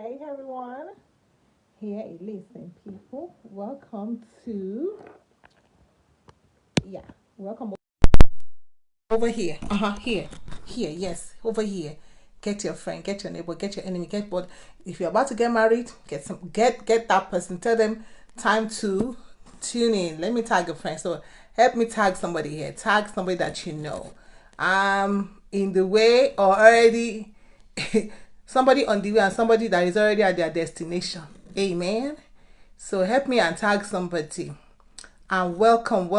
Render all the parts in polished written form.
Hey everyone, here is listen people. Welcome to yeah, welcome over here. Here, yes, over here. Get your friend, get your neighbor, get your enemy, get what. If you're about to get married, get that person. Tell them time to tune in. Let me tag a friend. So help me tag somebody here. Tag somebody that you know. In the way or already somebody on the way and somebody that is already at their destination. Amen. So help me and tag somebody. And welcome.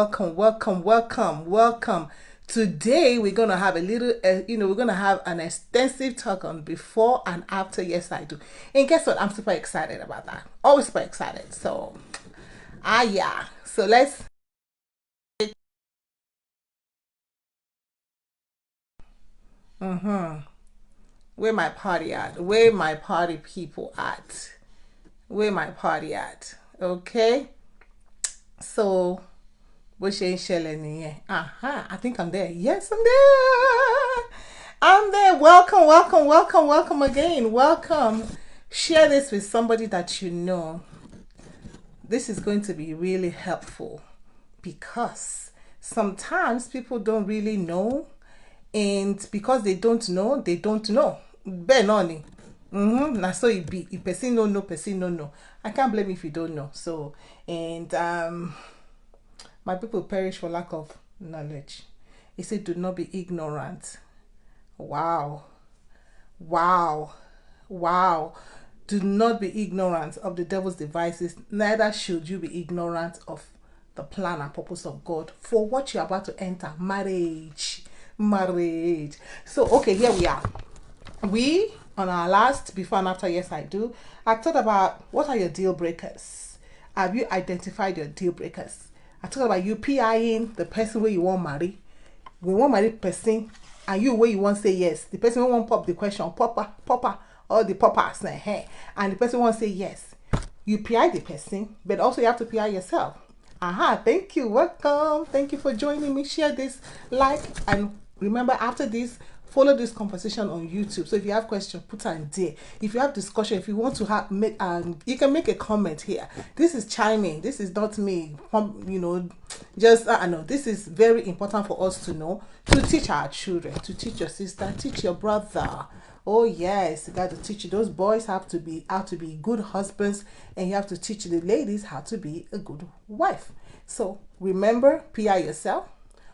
Today we're gonna have a little, we're gonna have an extensive talk on before and after. Yes, I do. And guess what? I'm super excited about that. Always super excited. So, yeah. So let's. Where my party at? Where my party people at? Where my party at? Okay. So bó ṣe ń ṣẹlẹ̀ nìyẹn. I think I'm there. Yes, I'm there. I'm there. Welcome again. Welcome. Share this with somebody that you know. This is going to be really helpful because sometimes people don't really know, and because they don't know, they don't know. Bẹ́ẹ̀ náà ni. Na so it be. If person don't know, person don't know. I can't blame if you don't know. So, and my people perish for lack of knowledge. He said, do not be ignorant. Wow. Wow. Wow. Do not be ignorant of the devil's devices, neither should you be ignorant of the plan and purpose of God for what you're about to enter. Marriage. Marriage. So, okay, here we are. We, on our last before and after, yes, I do, I talked about what are your deal breakers. Have you identified your deal breakers? I talked about you PIing the person where you want marry. We want marry person, and you where you want say yes. The person who want pop the question, popper, or the poppers, and the person want say yes. You PI the person, but also you have to PI yourself. Thank you. Welcome. Thank you for joining me. Share this, like, and remember after this, follow this conversation on YouTube. So if you have questions, put her in there. If you have discussion, if you want to have make you can make a comment here. This is chiming. This is not me. Just I know this is very important for us to know, to teach our children, to teach your sister, teach your brother. Oh yes, you got to teach those boys how to be good husbands, and you have to teach the ladies how to be a good wife. So remember, PI yourself.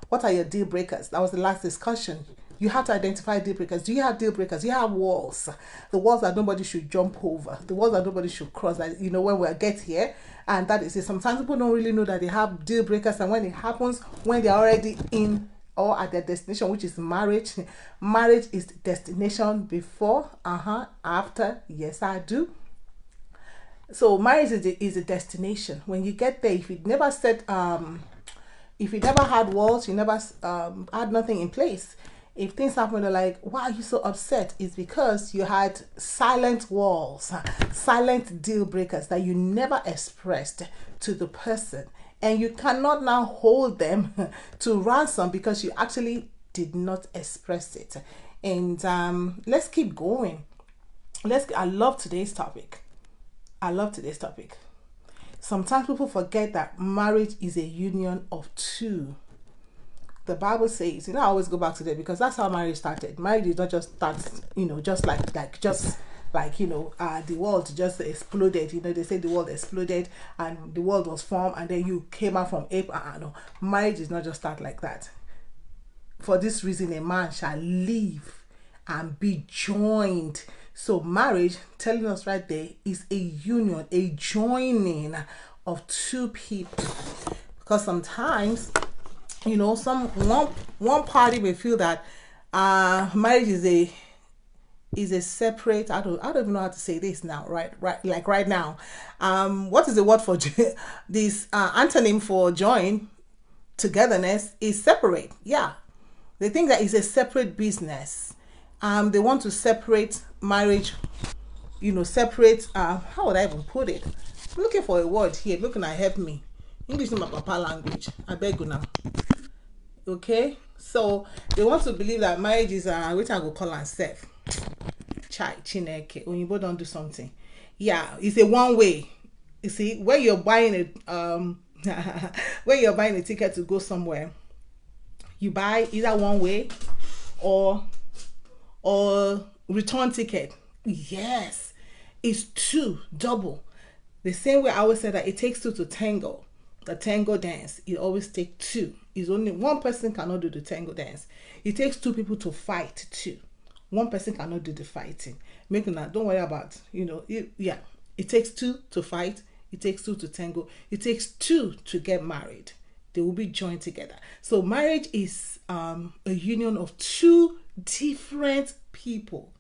What are your deal breakers? That was the last discussion. You have to identify deal breakers. Do you have deal breakers? Do you have walls? The walls that nobody should jump over. The walls that nobody should cross. That when we get here, and that is it. Sometimes people don't really know that they have deal breakers, and when it happens, when they're already in or at their destination, which is marriage. Marriage is the destination before, after. Yes, I do. So marriage is a destination. When you get there, if you never said if you never had walls, you never had nothing in place. If things happen, they're like, why are you so upset? It's because you had silent walls, silent deal breakers that you never expressed to the person. And you cannot now hold them to ransom because you actually did not express it. And let's keep going. I love today's topic. Sometimes people forget that marriage is a union of two. The Bible says, I always go back to that because that's how marriage started. Marriage did not just start, just like the world just exploded. They say the world exploded and the world was formed and then you came out from ape. No, marriage is not just start like that. For this reason, a man shall live and be joined. So marriage, telling us right there, is a union, a joining of two people. Because sometimes, one party may feel that marriage is a separate. I don't even know how to say this now. Right now, what is the word for this antonym for join? Togetherness is separate. Yeah, they think that it's a separate business. They want to separate marriage. Separate. How would I even put it? I'm looking for a word here. Looking at help me. English is my papa language. I beg you now. Okay, so they want to believe that marriage is which I go call and self. chai chineke, Oyinbo don't do something. Yeah, it's a one way. You see, when you're buying when you're buying a ticket to go somewhere, you buy either one way or return ticket. Yes, it's two, double. The same way I always say that it takes two to tango. The tango dance, it always takes two. It's only one person cannot do the tango dance. It takes two people to fight too. One person cannot do the fighting. Make that, don't worry about, yeah. It takes two to fight. It takes two to tango. It takes two to get married. They will be joined together. So marriage is a union of two different people.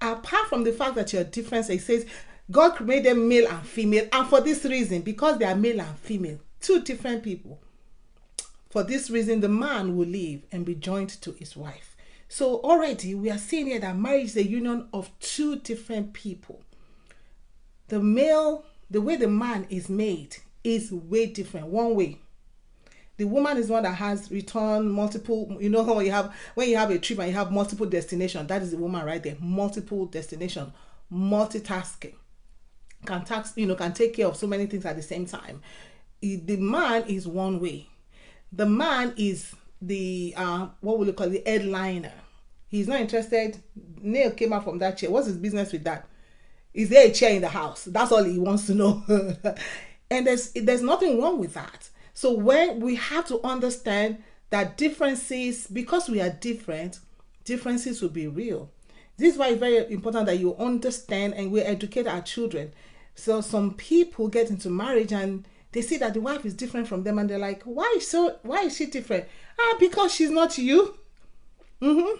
Apart from the fact that you're different, it says God made them male and female, and for this reason, because they are male and female, two different people. For this reason, the man will leave and be joined to his wife. So already we are seeing here that marriage is a union of two different people. The way the man is made is way different. One way. The woman is one that has returned multiple, how when you have a trip and you have multiple destinations, that is the woman right there. Multiple destination, multitasking. Can take care of so many things at the same time. The man is one way. The man is the what will you call the headliner. He's not interested. Neil came out from that chair. What's his business with that? Is there a chair in the house? That's all he wants to know. And there's nothing wrong with that. So when we have to understand that differences, because we are different, differences will be real. This is why it's very important that you understand and we educate our children. So some people get into marriage and they see that the wife is different from them and they're like, why is she different? Because she's not you. You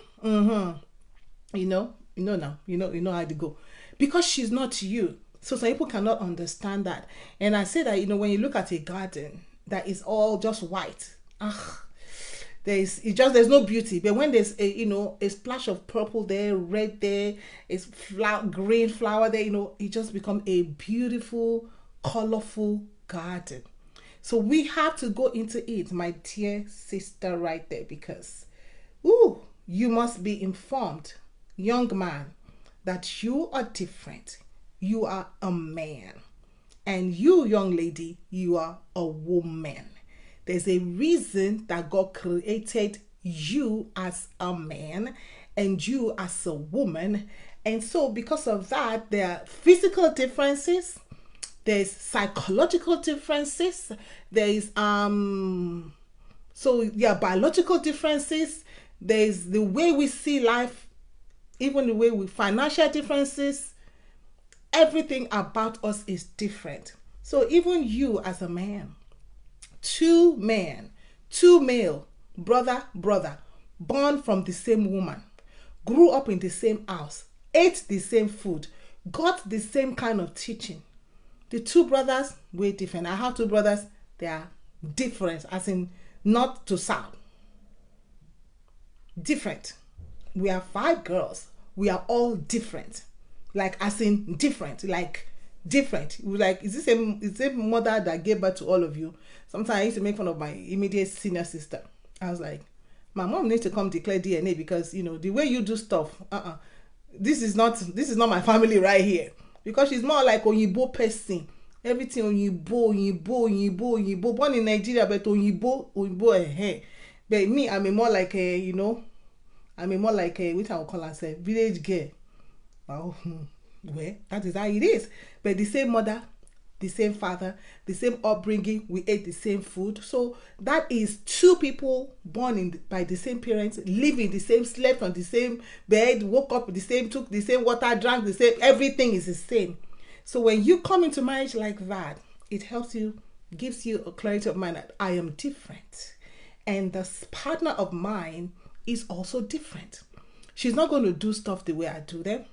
know how to go. Because she's not you. So some people cannot understand that. And I say that, when you look at a garden that is all just white, there's no beauty. But when there's a splash of purple there, red there, it's green flower there, it just becomes a beautiful, colorful garden. So we have to go into it, my dear sister, right there, because you must be informed, young man, that you are different. You are a man. And you, young lady, you are a woman. There's a reason that God created you as a man and you as a woman. And so because of that, there are physical differences, there's psychological differences, there's biological differences, there's the way we see life, even the way we financial differences. Everything about us is different. So even you as a man, two male, brother, born from the same woman, grew up in the same house, ate the same food, got the same kind of teaching. The two brothers were different. I have two brothers, they are different, as in not to sound. Different. We are 5 girls. We are all different. Like, as in different. Like, different. Like, is this a mother that gave birth to all of you? Sometimes I used to make fun of my immediate senior sister. I was like, my mom needs to come declare DNA because, the way you do stuff, this is not my family right here. Because she's more like Oyinbo person. Everything Oyinbo. Born in Nigeria, but Oyinbo. But me, I'm more like a, what I would call myself, village girl. Well, that is how it is. But the same mother, the same father, the same upbringing, we ate the same food. So that is two people born by the same parents, living the same, slept on the same bed, woke up the same, took the same water, drank the same, everything is the same. So when you come into marriage like that, it helps you, gives you a clarity of mind that I am different. And the partner of mine is also different. She's not going to do stuff the way I do them.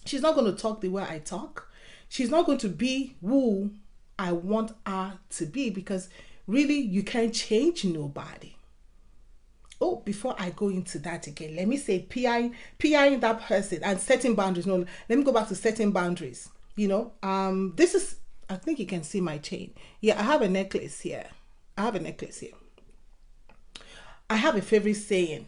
She's not going to talk the way I talk. She's not going to be who I want her to be, because really you can't change nobody. Oh, before I go into that again, let me say PIing that person and setting boundaries. No, let me go back to setting boundaries. This is, I think you can see my chain. Yeah, I have a necklace here. I have a favorite saying.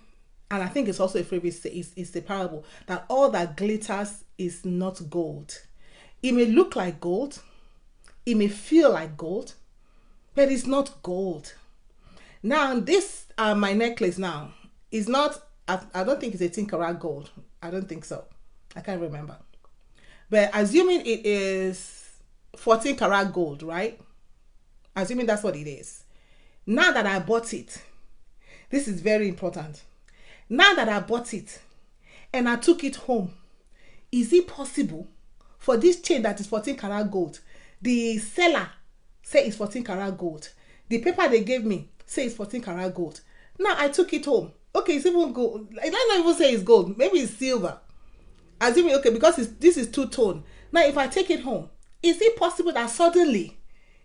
And I think it's also a phrase, it's a parable, that all that glitters is not gold. It may look like gold, it may feel like gold, but it's not gold. Now, this my necklace now is not, I don't think it's 18 karat gold. I don't think so. I can't remember. But assuming it is 14 karat gold, right? Assuming that's what it is. Now that I bought it, this is very important. Now that I bought it and I took it home, is it possible for this chain that is 14 karat gold, the seller say it's 14 karat gold, the paper they gave me say it's 14 karat gold. Now I took it home. Okay, it's even gold. I don't even say it's gold. Maybe it's silver. Assuming, okay, because this is two-tone. Now if I take it home, is it possible that suddenly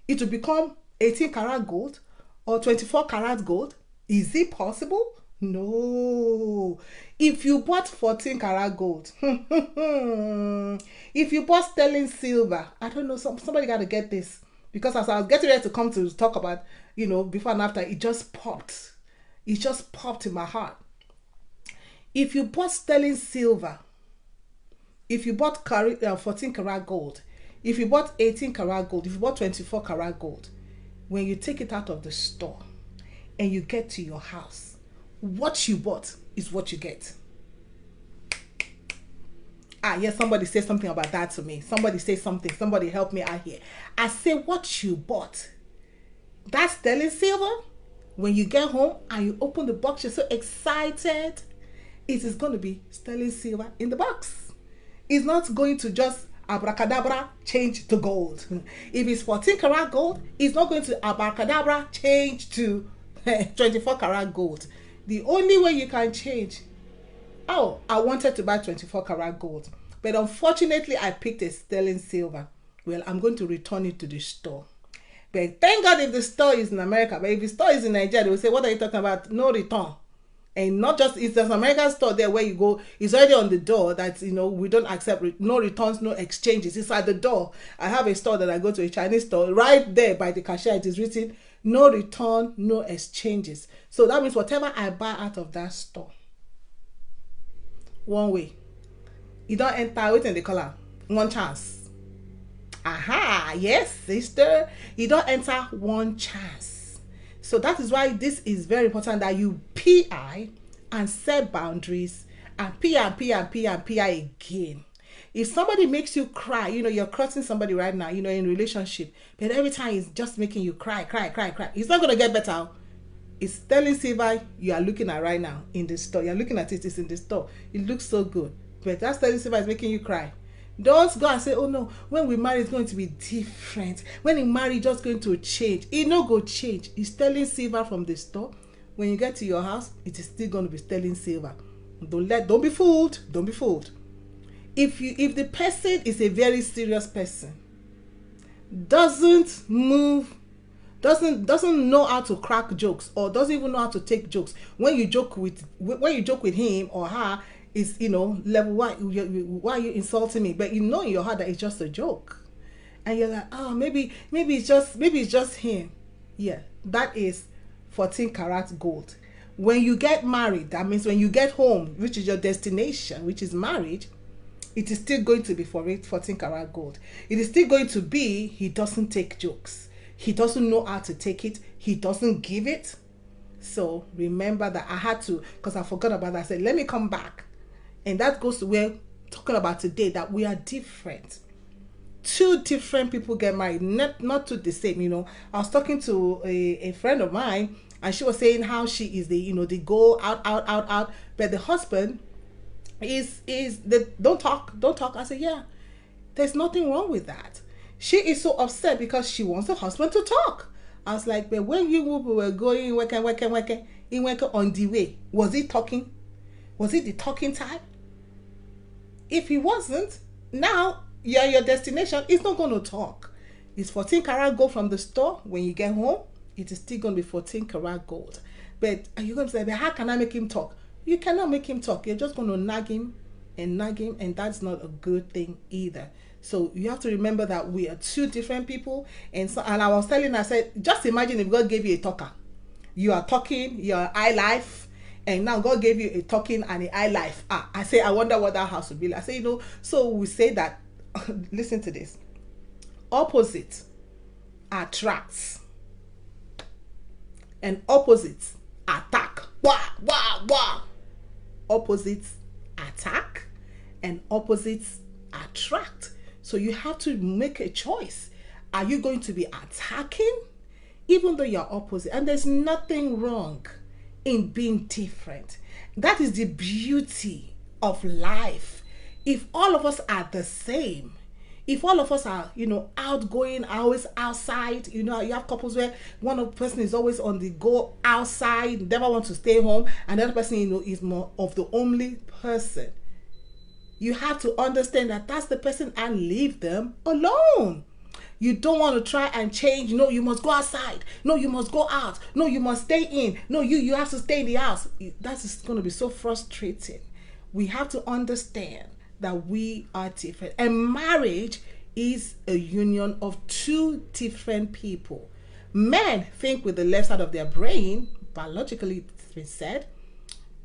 it will become 18 karat gold or 24 karat gold? Is it possible? No. If you bought 14 karat gold, if you bought sterling silver, I don't know, somebody got to get this. Because as I was getting ready to come to talk about, before and after, it just popped. It just popped in my heart. If you bought sterling silver, if you bought 14 karat gold, if you bought 18 karat gold, if you bought 24 karat gold, when you take it out of the store and you get to your house, what you bought is what you get. Yes, somebody say something about that to me. Somebody say something. Somebody help me out here. I say what you bought. That's sterling silver. When you get home and you open the box, you're so excited. It is going to be sterling silver in the box. It's not going to just abracadabra change to gold. If it's 14 karat gold, it's not going to abracadabra change to 24 karat gold. The only way you can change, I wanted to buy 24 karat gold, but unfortunately I picked a sterling silver. Well, I'm going to return it to the store. But thank God if the store is in America. But if the store is in Nigeria, they will say, what are you talking about? No return. And not just, it's an American store there where you go, it's already on the door that, we don't accept no returns, no exchanges. It's at the door. I have a store that I go to, a Chinese store, right there by the cashier, it is written, no return, no exchanges. So that means whatever I buy out of that store, one way, you don't enter, wait in the color, one chance. Aha, yes, sister, you don't enter one chance. So that is why this is very important that you PI and set boundaries and PI again. If somebody makes you cry, you're crossing somebody right now, in relationship, but every time it's just making you cry. It's not going to get better. It's sterling silver you are looking at right now in the store. You're looking at it, it's in the store. It looks so good. But that sterling silver is making you cry. Don't go and say, oh no, when we marry, it's going to be different. When you marry, it's just going to change. It no go change. It's sterling silver from the store. When you get to your house, it is still going to be sterling silver. Don't be fooled. Don't be fooled. If the person is a very serious person, doesn't know how to crack jokes, or doesn't even know how to take jokes, when you joke with him or her, is level, why are you insulting me? But in your heart that it's just a joke, and you're like, oh, maybe it's just him. Yeah, that is 14 karat gold. When you get married, that means when you get home, which is your destination, which is marriage, it is still going to be 14 karat gold. It is still going to be, he doesn't take jokes. He doesn't know how to take it. He doesn't give it. So remember that I had to, because I forgot about that. I said, let me come back. And that goes to where talking about today, that we are different. Two different people get married, not two the same. I was talking to a friend of mine, and she was saying how she is they go out, but the husband is the don't talk. I said, yeah, there's nothing wrong with that. She is so upset because she wants the husband to talk. I was like, but when you were going working on the way, was he talking? Was it the talking type? If he wasn't, now you're your destination, it's not going to talk. It's 14 karat gold from the store. When you get home, it is still going to be 14 karat gold. But are you going to say, but how can I make him talk? You cannot make him talk. You're just going to nag him, and that's not a good thing either. So you have to remember that we are two different people. And I was telling her, I said, just imagine if God gave you a talker. You are talking, you're high life, and now God gave you a talking and a eye life. I say, I wonder what that house would be like. I say, so we say that, listen to this, opposite attracts and opposites attack. Wah, wah, wah. Opposites attack and opposites attract. So you have to make a choice. Are you going to be attacking even though you're opposite? And there's nothing wrong in being different. That is the beauty of life. If all of us are the same, if all of us are, outgoing, always outside, you have couples where one of the person is always on the go outside, never want to stay home, and the other person, is more of the only person. You have to understand that that's the person and leave them alone. You don't want to try and change. No, you must go outside. No, you must go out. No, you must stay in. No, you have to stay in the house. That is going to be so frustrating. We have to understand that we are different. And marriage is a union of two different people. Men think with the left side of their brain, biologically it's been said,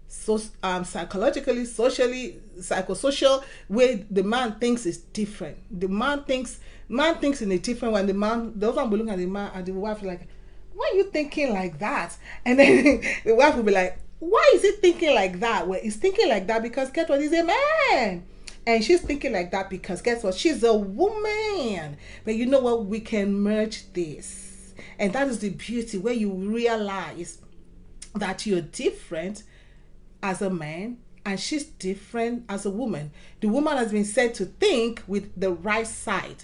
so psychologically, socially, psychosocial way the man thinks is different. The man thinks in a different way. And the husband will look at the man and the wife like, why are you thinking like that? And then the wife will be like, why is he thinking like that? Well, he's thinking like that because guess what? He's a man. And she's thinking like that because guess what? She's a woman. But you know what? We can merge this. And that is the beauty where you realize that you're different as a man and she's different as a woman. The woman has been said to think with the right side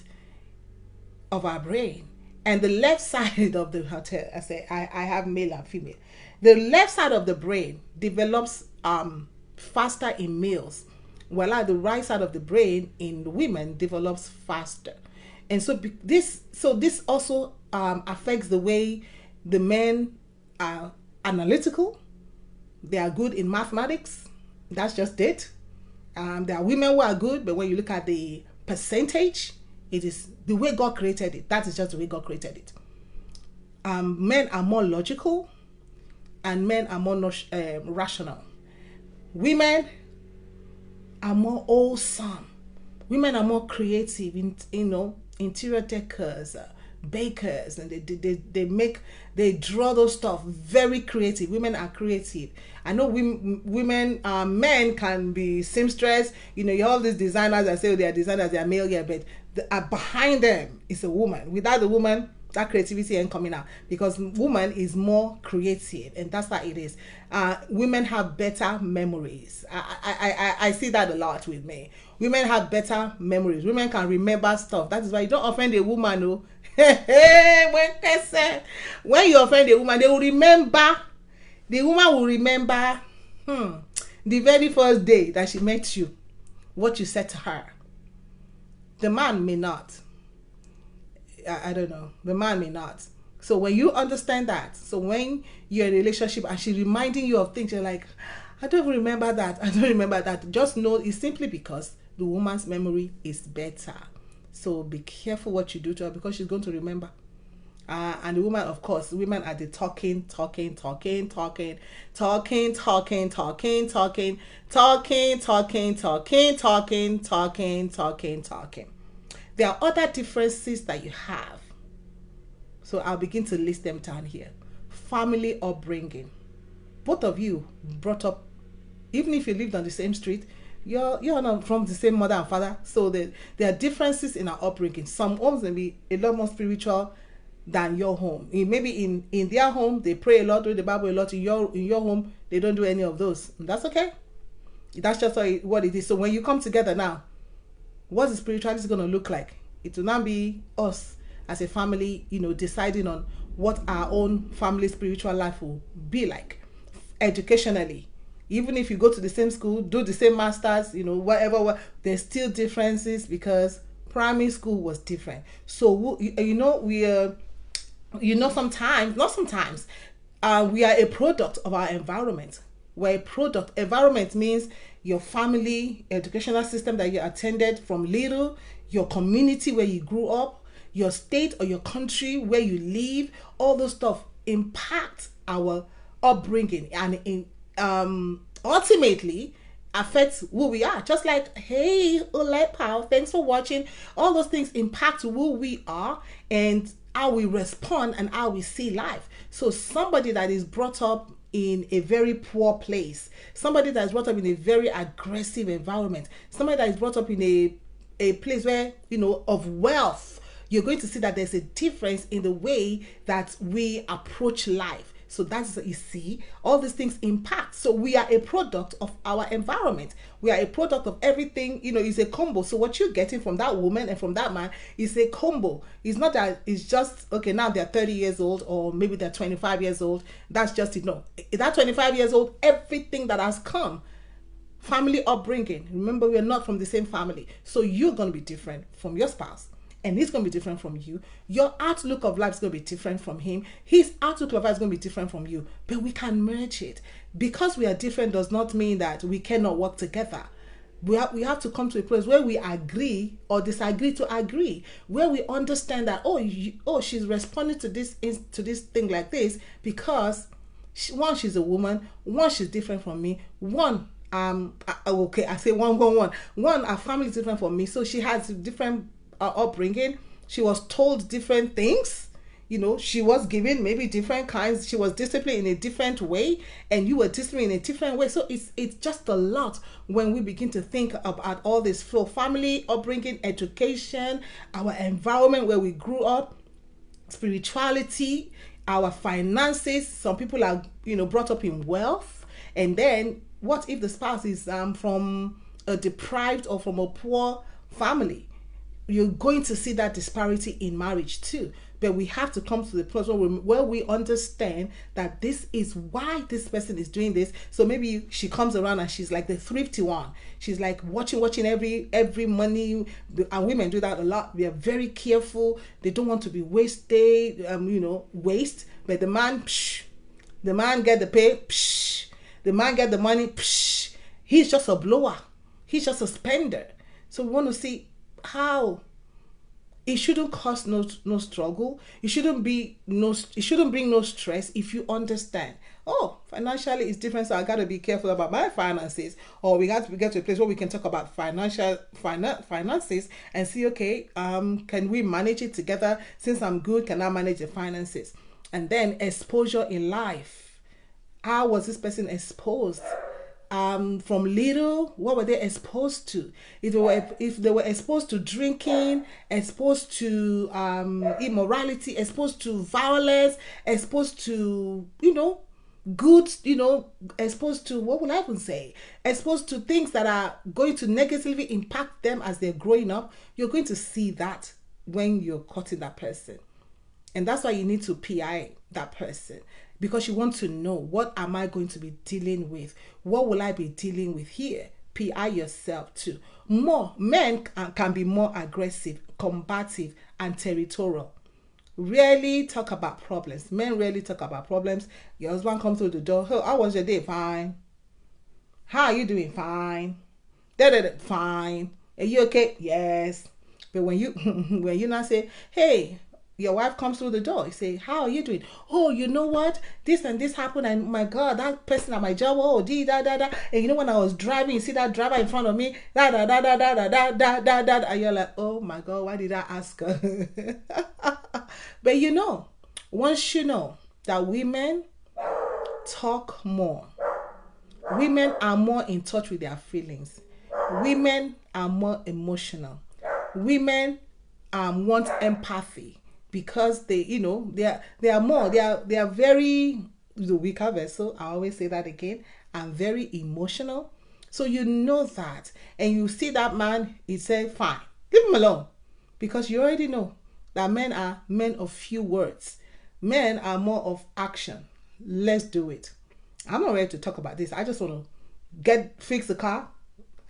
of our brain. And the left side of the hotel, I have male and female. The left side of the brain develops faster in males, while the right side of the brain in women develops faster. And so this also affects the way the men are analytical. They are good in mathematics. That's just it. There are women who are good, but when you look at the percentage, it is the way God created it. That is just the way God created it. Men are more logical, and men are more rational. Women are more wholesome. Women are more creative, interior decors, bakers, and they draw those stuff very creative. Women are creative. I know men can be seamstress. You have all these designers that say they are designers, they are male, yeah, but behind them is a woman. Without the woman, that creativity ain't coming out, because woman is more creative, and that's how it is. Women have better memories. I see that a lot with me. Women have better memories. Women can remember stuff. That is why you don't offend a woman. No. When you offend a woman, they will remember. The woman will remember the very first day that she met you, what you said to her. The man may not. I don't know. The man may not. So when you understand that, so when you're in a relationship and she's reminding you of things, you're like, I don't even remember that. I don't remember that. Just know it's simply because the woman's memory is better. So be careful what you do to her, because she's going to remember. And the woman, of course, women are the talking. There are other differences that you have. So I'll begin to list them down here. Family upbringing. Both of you brought up, even if you lived on the same street, you're not from the same mother and father. So there are differences in our upbringing. Some homes may be a lot more spiritual than your home. Maybe in their home they pray a lot, read the Bible a lot. In your home they don't do any of those. And that's okay. That's just what it is. So when you come together now, what is spirituality going to look like? It will not be us as a family, deciding on what our own family spiritual life will be like. Educationally, even if you go to the same school, do the same masters, whatever, there's still differences because primary school was different. So sometimes we are a product of our environment. We're a product. Environment means your family, educational system that you attended from little, your community where you grew up, your state or your country where you live. All those stuff impact our upbringing, and ultimately affects who we are. Just like, hey, Ole Pal, thanks for watching. All those things impact who we are and how we respond and how we see life. So somebody that is brought up in a very poor place, somebody that is brought up in a very aggressive environment, somebody that is brought up in a place where, of wealth, you're going to see that there's a difference in the way that we approach life. So that's, you see, all these things impact. So we are a product of our environment. We are a product of everything, it's a combo. So what you're getting from that woman and from that man is a combo. It's not that it's just, okay, now they're 30 years old or maybe they're 25 years old. That's just it. No, that 25 years old, everything that has come, family upbringing. Remember, we're not from the same family. So you're going to be different from your spouse. And he's going to be different from you. Your outlook of life is going to be different from him. His outlook of life is going to be different from you. But we can merge it. Because we are different does not mean that we cannot work together. We have to come to a place where we agree or disagree to agree, where we understand that, she's responding to this thing like this because one, she's a woman, one, she's different from me, one, I say one, our family is different from me, so she has different upbringing. She was told different things, she was given maybe different kinds, she was disciplined in a different way, and you were disciplined in a different way. So it's just a lot when we begin to think about all this flow: family, upbringing, education, our environment where we grew up, spirituality, our finances. Some people are brought up in wealth, and then what if the spouse is from a deprived or from a poor family? You're going to see that disparity in marriage too. But we have to come to the place where we understand that this is why this person is doing this. So maybe she comes around and she's like the thrifty one. She's like watching every money. And women do that a lot. They are very careful. They don't want to be wasted, waste. But the man get the pay, the man get the money, he's just a blower. He's just a spender. So we want to see how it shouldn't cause no struggle. It shouldn't bring no stress if you understand. Financially it's different, so I got to be careful about my finances. Or we got to get to a place where we can talk about finances and see, okay, can we manage it together? Since I'm good, can I manage the finances? And then exposure in life. How was this person exposed? From little, what were they exposed to? If they were exposed to drinking, exposed to immorality, exposed to violence, exposed to exposed to, what would I even say? Exposed to things that are going to negatively impact them as they're growing up, you're going to see that when you're cutting that person. And that's why you need to PI that person. Because you want to know, what am I going to be dealing with? What will I be dealing with here? PI yourself too. Men can be more aggressive, combative, and territorial. Rarely talk about problems. Men rarely talk about problems. Your husband comes through the door. Oh, how was your day? Fine. How are you doing? Fine. Fine. Are you okay? Yes. But when you now say, hey, your wife comes through the door, you say, how are you doing? Oh, you know what? This and this happened, and my God, that person at my job, and when I was driving, you see that driver in front of me, and you're like, oh my God, why did I ask her? But once you know that women talk more, women are more in touch with their feelings, women are more emotional, women want empathy. Because they are very, the weaker vessel, I always say that again, and very emotional. So you know that, and you see that man, he said, fine, leave him alone. Because you already know that men are men of few words. Men are more of action. Let's do it. I'm not ready to talk about this. I just want to fix the car.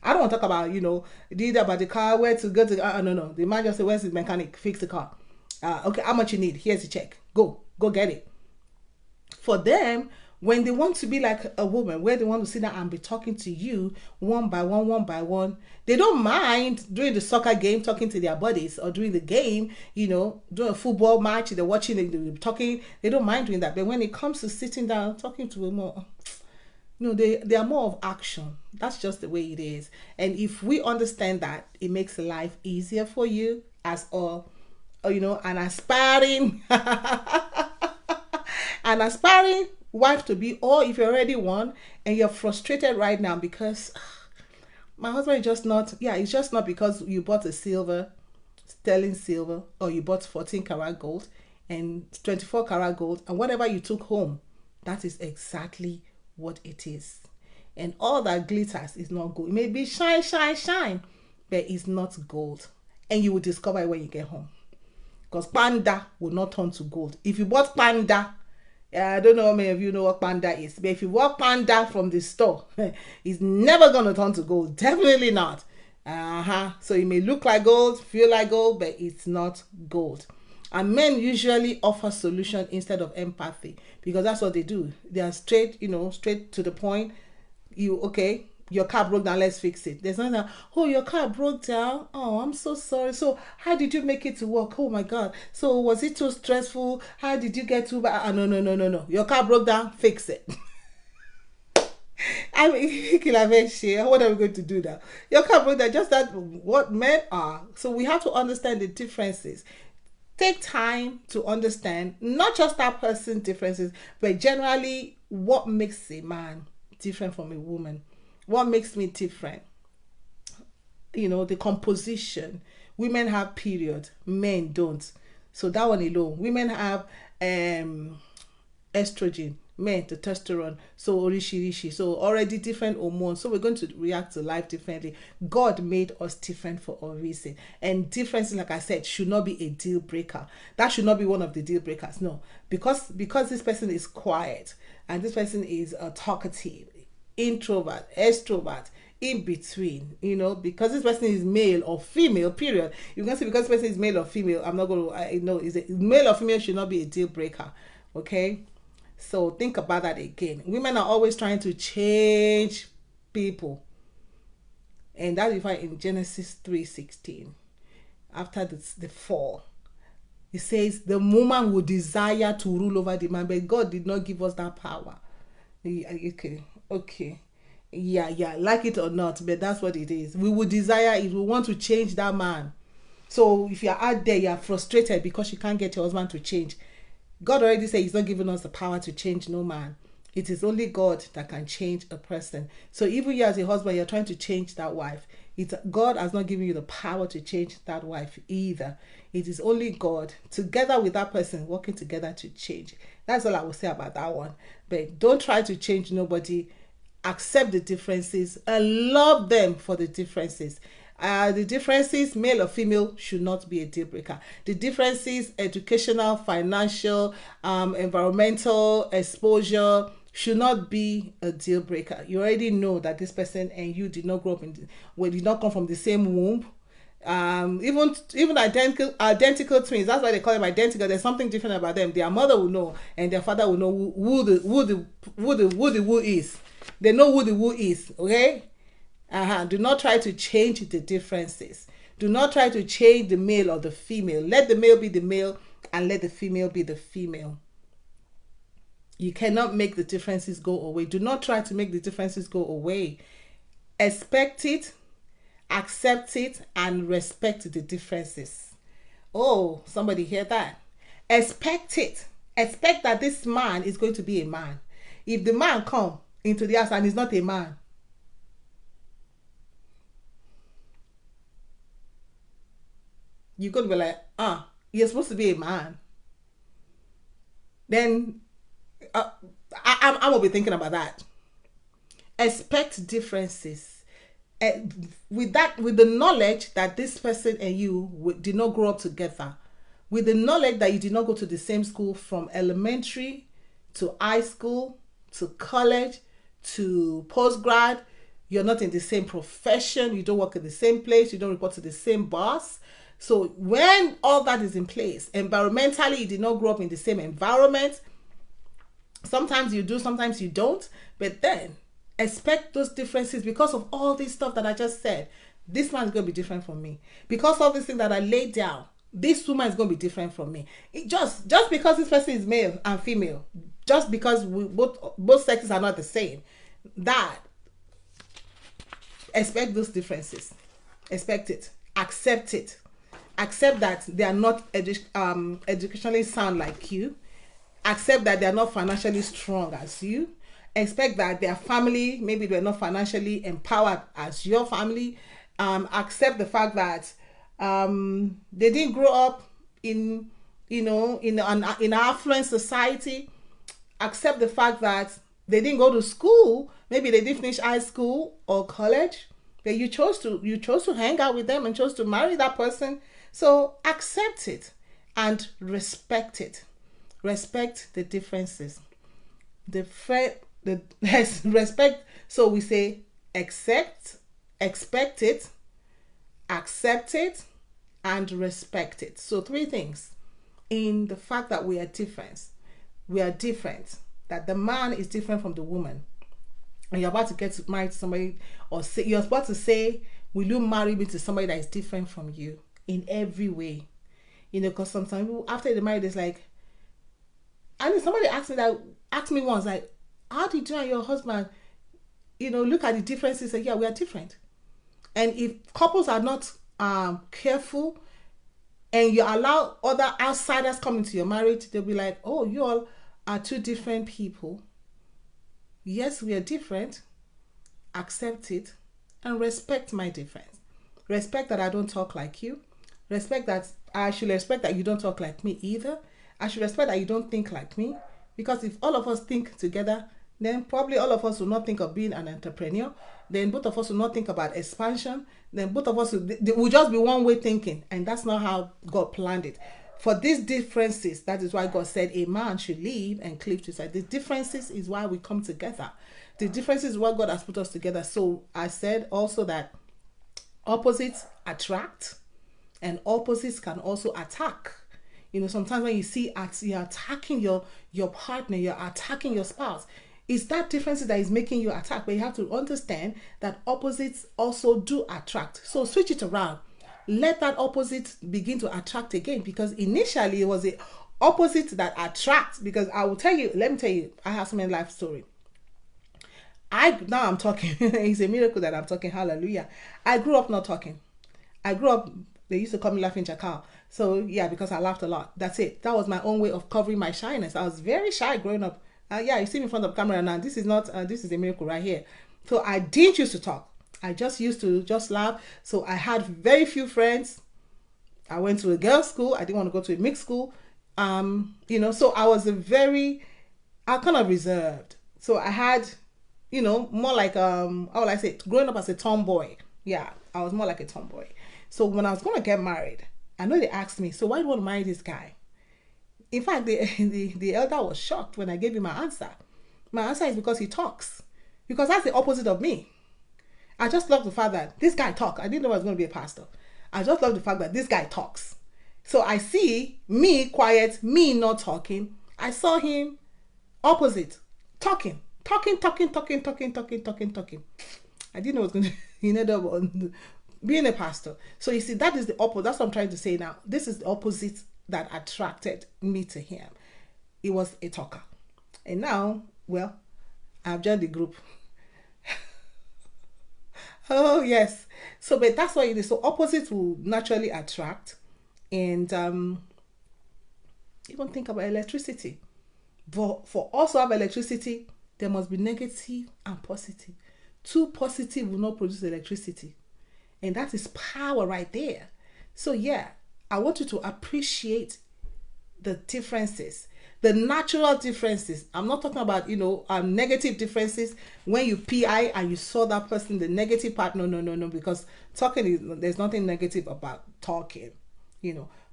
I don't want to talk about, about the car, where to go to. No. The man just said, where's the mechanic? Fix the car. Okay, how much you need? Here's the check. Go get it. For them, when they want to be like a woman, where they want to sit down and be talking to you one by one, they don't mind during the soccer game talking to their buddies, or during the game, doing a football match, they're watching, they're talking. They don't mind doing that. But when it comes to sitting down, talking to a more, they are more of action. That's just the way it is. And if we understand that, it makes life easier for you as an aspiring an aspiring wife to be, or if you're already one and you're frustrated right now because my husband is just not, yeah, it's just not because you bought a sterling silver, or you bought 14 karat gold and 24 karat gold, and whatever you took home, that is exactly what it is. And all that glitters is not gold. It may be shine, shine, shine, but it's not gold. And you will discover it when you get home. Because panda will not turn to gold. If you bought panda, I don't know how many of you know what panda is, but if you bought panda from the store, it's never going to turn to gold. Definitely not. So it may look like gold, feel like gold, but it's not gold. And men usually offer solution instead of empathy, because that's what they do. They are straight to the point. Your car broke down, let's fix it. There's nothing like, oh, your car broke down. Oh, I'm so sorry. So how did you make it to work? Oh my God. So was it too stressful? How did you get to? No. Your car broke down, fix it. I mean, what are we going to do now? Your car broke down, just that what men are. So we have to understand the differences. Take time to understand not just that person's differences, but generally what makes a man different from a woman. What makes me different? The composition. Women have period, men don't. So that one alone. Women have estrogen, men testosterone. So rishi. So already different hormones. So we're going to react to life differently. God made us different for a reason. And differences, like I said, should not be a deal breaker. That should not be one of the deal breakers. No. Because this person is quiet and this person is talkative, introvert, extrovert, in between, because this person is male or female, period. You can say because this person is male or female, I'm not going to, is it male or female should not be a deal breaker. Okay? So think about that again. Women are always trying to change people. And that you find in Genesis 3:16. After the fall, it says the woman would desire to rule over the man, but God did not give us that power. Okay. Yeah, like it or not, but that's what it is. We would desire if we want to change that man. So if you're out there, you're frustrated because you can't get your husband to change. God already said he's not giving us the power to change no man. It is only God that can change a person. So even you as a husband, you're trying to change that wife. God has not given you the power to change that wife either. It is only God, together with that person, working together to change. That's all I will say about that one. But don't try to change nobody. Accept the differences and love them for the differences. The differences, male or female, should not be a deal breaker. The differences, educational, financial, environmental, exposure, should not be a deal breaker. You already know that this person and you did not grow up did not come from the same womb. Even identical twins, that's why they call them identical. There's something different about them. Their mother will know and their father will know who the who is. They know who the who is. Okay. Do not try to change the differences. Do not try to change the male or the female. Let the male be the male and let the female be the female. You cannot make the differences go away. Do not try to make the differences go away. Expect it, accept it, and respect the differences. Oh, somebody hear that? Expect it. Expect that this man is going to be a man. If the man come into the house and is not a man, you're going to be like, you're supposed to be a man. Then I'm going to be thinking about that. Expect differences. With the knowledge that this person and you did not grow up together, with the knowledge that you did not go to the same school from elementary to high school to college to postgrad, you're not in the same profession, you don't work in the same place, you don't report to the same boss. So when all that is in place, environmentally, you did not grow up in the same environment. Sometimes you do, sometimes you don't. But then expect those differences because of all this stuff that I just said. This man is going to be different from me. Because of this thing that I laid down, this woman is going to be different from me. Just because this person is male and female, just because both sexes are not the same, that expect those differences. Expect it. Accept it. Accept that they are not educationally sound like you. Accept that they are not financially strong as you. Expect that their family, maybe they're not financially empowered as your family. Accept the fact that they didn't grow up in, in an affluent society. Accept the fact that they didn't go to school. Maybe they didn't finish high school or college. But you chose to hang out with them and chose to marry that person. So accept it and respect it. Respect the differences. Respect. So we say expect it, accept it, and respect it. So 3 things in the fact that we are different. We are different. That the man is different from the woman. And you're about to get married to somebody, or say, you're about to say, will you marry me to somebody that is different from you in every way? Because sometimes people, after they married, it's like, and somebody asked me once, like, how did you and your husband, look at the differences? Like, yeah, we are different. And if couples are not careful, and you allow other outsiders come into your marriage, they'll be like, oh, you all are 2 different people. Yes, we are different. Accept it and respect my difference. Respect that I don't talk like you. Respect that I should respect that you don't talk like me either. I should respect that you don't think like me. Because if all of us think together, then probably all of us will not think of being an entrepreneur. Then both of us will not think about expansion. Then both of us will just be one way thinking. And that's not how God planned it. For these differences, that is why God said a man should leave and cleave to his side. The differences is why we come together. The differences is what God has put us together. So I said also that opposites attract and opposites can also attack. Sometimes when you see you're attacking your partner, you're attacking your spouse, it's that difference that is making you attack. But you have to understand that opposites also do attract. So switch it around. Let that opposite begin to attract again, because initially it was the opposite that attracts. Because let me tell you, I have so many life story. Now I'm talking. It's a miracle that I'm talking. Hallelujah. I grew up not talking. They used to call me Laughing Jackal. So yeah, because I laughed a lot. That's it. That was my own way of covering my shyness. I was very shy growing up. Yeah, you see me in front of the camera now. This is a miracle right here. So I didn't used to talk. I just used to just laugh. So I had very few friends. I went to a girls' school. I didn't want to go to a mixed school. So I was I kind of reserved. So I had, more like, how would I say, growing up as a tomboy. Yeah, I was more like a tomboy. So when I was going to get married, I know they asked me, so why do you want to marry this guy? In fact, the elder was shocked when I gave him my answer. My answer is because he talks. Because that's the opposite of me. I just love the fact that this guy talks. I didn't know I was going to be a pastor. I just love the fact that this guy talks. So I see me quiet, me not talking. I saw him opposite, talking. I didn't know it was going to end up being a pastor. So you see, that is the opposite. That's what I'm trying to say now. This is the opposite that attracted me to him. He was a talker. And now, well, I've joined the group. Oh, yes. So, but that's what it is. So opposites will naturally attract. And even think about electricity. But for us to have electricity, there must be negative and positive. 2 positive will not produce electricity. And that is power right there. So yeah, I want you to appreciate the differences, the natural differences. I'm not talking about, negative differences when you PI and you saw that person, the negative part. No, because there's nothing negative about talking,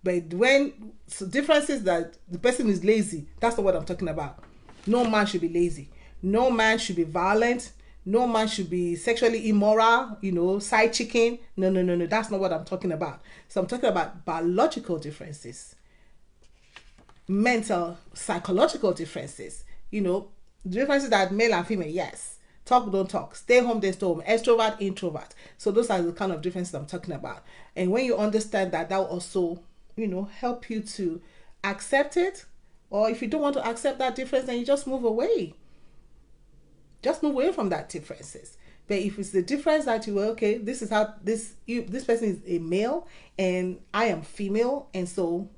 But when differences that the person is lazy, that's not what I'm talking about. No man should be lazy. No man should be violent. No man should be sexually immoral, side chicken. No. That's not what I'm talking about. So I'm talking about biological differences, mental, psychological differences, differences that male and female, yes. Talk, don't talk. Stay home, they stay home. Extrovert, introvert. So those are the kind of differences I'm talking about. And when you understand that, that will also, help you to accept it. Or if you don't want to accept that difference, then you just move away. just move away from that differences. But if it's the difference that you were okay, this is how this person is a male and I am female, and so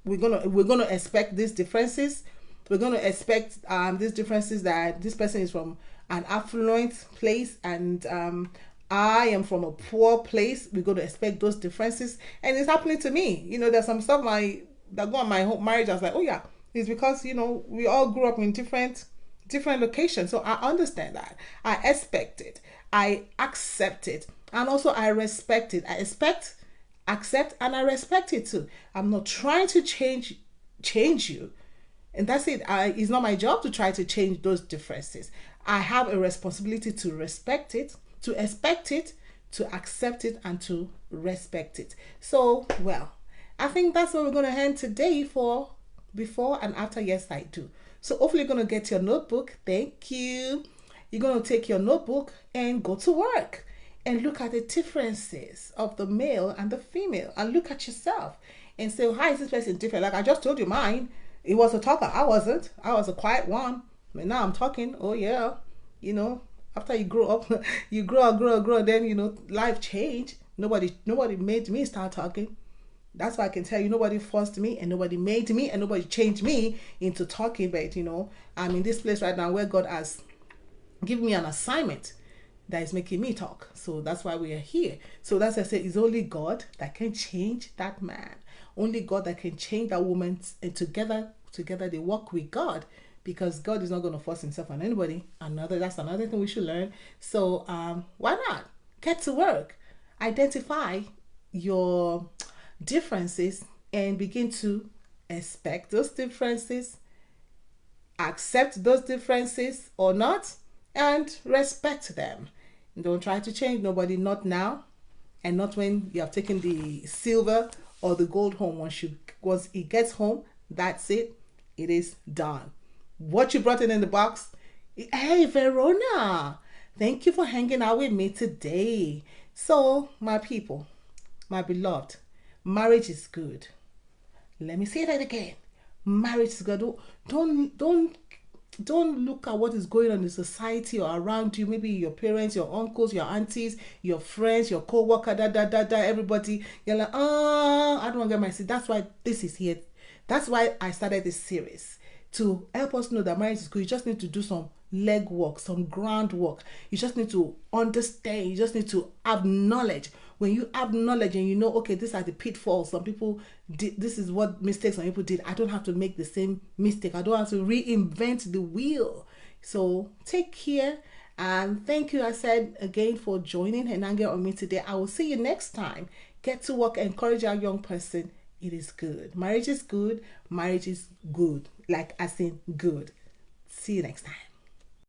we're gonna expect these differences. We're gonna expect these differences, that this person is from an affluent place and I am from a poor place. We're gonna expect those differences, and it's happening to me. There's some stuff that go on my whole marriage. I was like, oh yeah, it's because we all grew up in different locations. So I understand that. I expect it. I accept it, and also I respect it. I expect, accept, and I respect it too. I'm not trying to change you, and that's it. It's not my job to try to change those differences. I have a responsibility to respect it, to expect it, to accept it, and to respect it. So, well, I think that's what we're going to end today for before and after Yes I Do. So hopefully you're going to get your notebook. Thank you. You're going to take your notebook and go to work and look at the differences of the male and the female, and look at yourself and say, how is this person different? Like I just told you mine. It was a talker. I wasn't. I was a quiet one. But now I'm talking. Oh yeah. After you grow up, you grow, then life changed. Nobody made me start talking. That's why I can tell you, nobody forced me, and nobody made me, and nobody changed me into talking. But I'm in this place right now where God has given me an assignment that is making me talk. So that's why we are here. So that's why I say it's only God that can change that man. Only God that can change that woman. And together they walk with God, because God is not going to force himself on anybody. That's another thing we should learn. So why not get to work? Identify your differences and begin to expect those differences, accept those differences or not, and respect them. Don't try to change nobody, not now, and not when you have taken the silver or the gold home. Once it gets home, that's it. It is done. What you brought in the box. Hey, Verona, thank you for hanging out with me today. So, my people, my beloved, marriage is good. Let me say that again. Marriage is good. Don't look at what is going on in society or around you. Maybe your parents, your uncles, your aunties, your friends, your co-worker, everybody. You're like, I don't want to get my seat. That's why this is here. That's why I started this series, to help us know that marriage is good. You just need to do some legwork, some groundwork. You just need to understand. You just need to have knowledge. When you have knowledge and okay, these are the pitfalls some people did, this is what mistakes some people did, I don't have to make the same mistake. I don't have to reinvent the wheel. So take care, and thank you, I said again, for joining and hanging on me today. I will see you next time. Get to work, encourage our young person. It is good. Marriage is good. Marriage is good. Like as in good. See you next time.